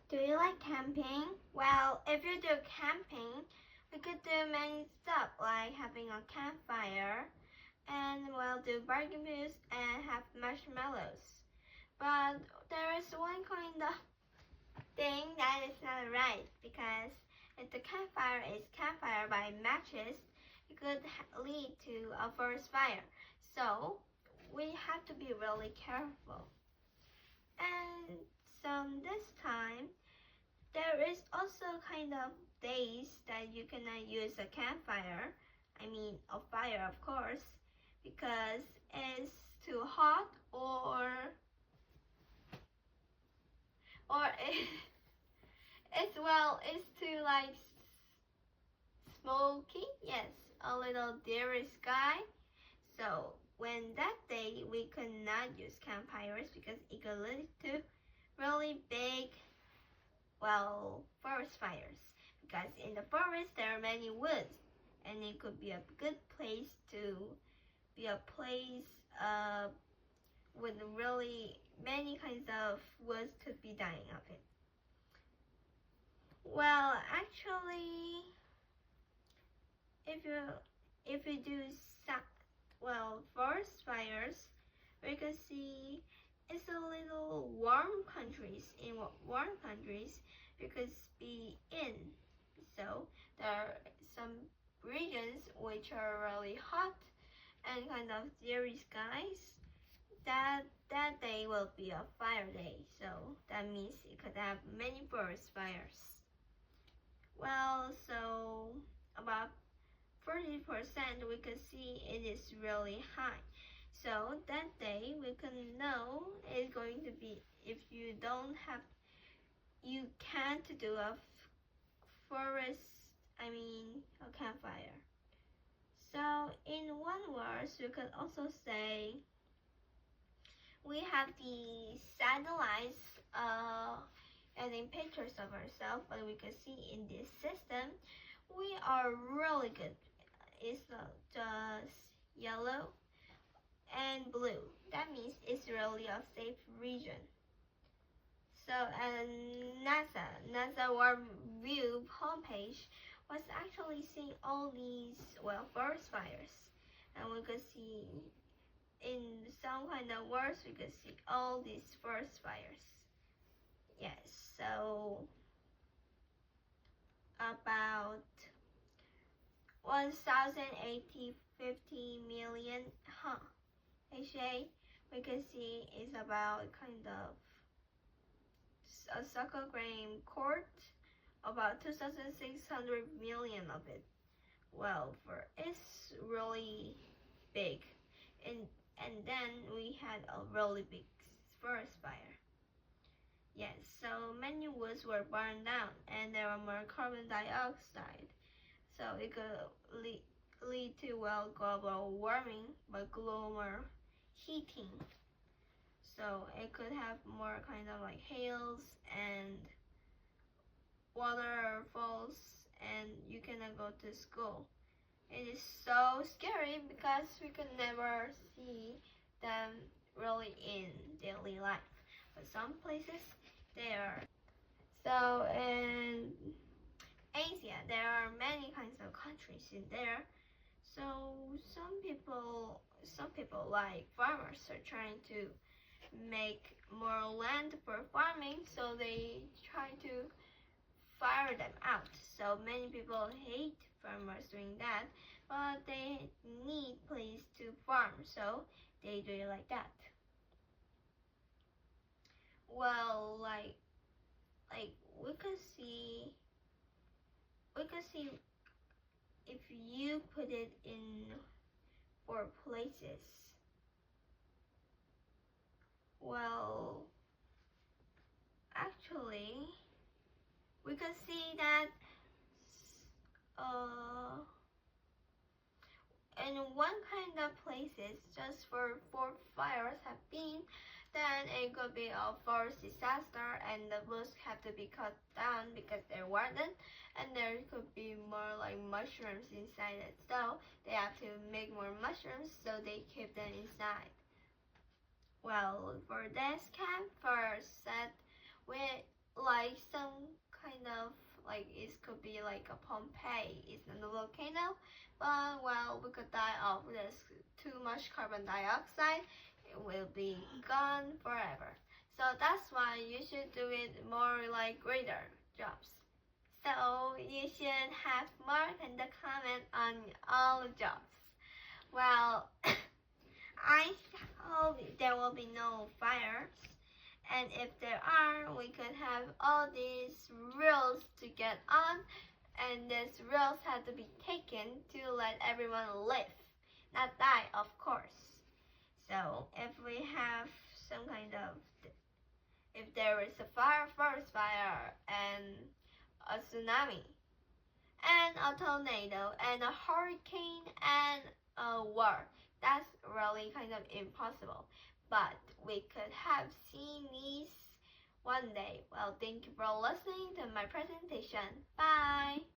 Do you like camping? Well, if you do camping, we could do many stuff like having a campfire and well do barbecues and have marshmallows. But there is one kind of thing that is not right because if the campfire is campfire by matches, it could lead to a forest fire. So we have to be really careful. And so this time there is also kind of days that you cannot use a campfire. I mean a fire of course because it's too hot or it's too like smoky. Yes, a little dreary sky. So when that day we could not use campfires because it could lead to really big forest fires because in the forest there are many woods and it could be a good place to be a place with really many kinds of woods could be dying of it. Well, actually, if you do forest fires, we can see it's a little warm countries. In warm countries, we could be in. So there are some regions which are really hot and kind of dreary skies. That day will be a fire day. So that means it could have many forest fires. Well, so about 40% we could see it is really high. So that day we can know it's going to be if you don't have you can't do a campfire. So in one word we could also say we have the satellites adding pictures of ourselves, but we can see in this system we are really good. It's just yellow and blue. That means it's really a safe region. So NASA World View homepage was actually seeing all these forest fires, and we could see in some kind of words we could see all these forest fires. Yes, so about 1,050 million HA we can see is about kind of a soccer game court, about 2,600 million of it. It's really big, and then we had a really big forest fire. Yes, so many woods were burned down, and there were more carbon dioxide. So it could lead to global warming, but global heating. So it could have more kind of like hails and waterfalls, and you cannot go to school. It is so scary because we could never see them really in daily life. But some places they are. So in Asia, there are many kinds of countries in there. So some people like farmers are trying to make more land for farming, so they try to fire them out. So many people hate farmers doing that, but they need place to farm, so they do it like that. Well, like we could see if you put it in 4 places. Well, actually, we can see that in one kind of places, just for 4 fires have been, then it could be a forest disaster and the woods have to be cut down because they're warden, and there could be more like mushrooms inside it. So they have to make more mushrooms so they keep them inside. Well, for this campfire set, we like some could be like a Pompeii. It's not a volcano, but well, we could die of this too much carbon dioxide. It will be gone forever. So that's why you should do it more like greater jobs. So you should have mark and the comment on all the jobs. Well, I hope there will be no fires. And if there are, we could have all these rules to get on, and these rules have to be taken to let everyone live, not die, of course. So if we have some kind of, if there is a forest fire and a tsunami and a tornado and a hurricane and a war, that's really kind of impossible. But we could have seen these one day. Well, thank you for listening to my presentation. Bye!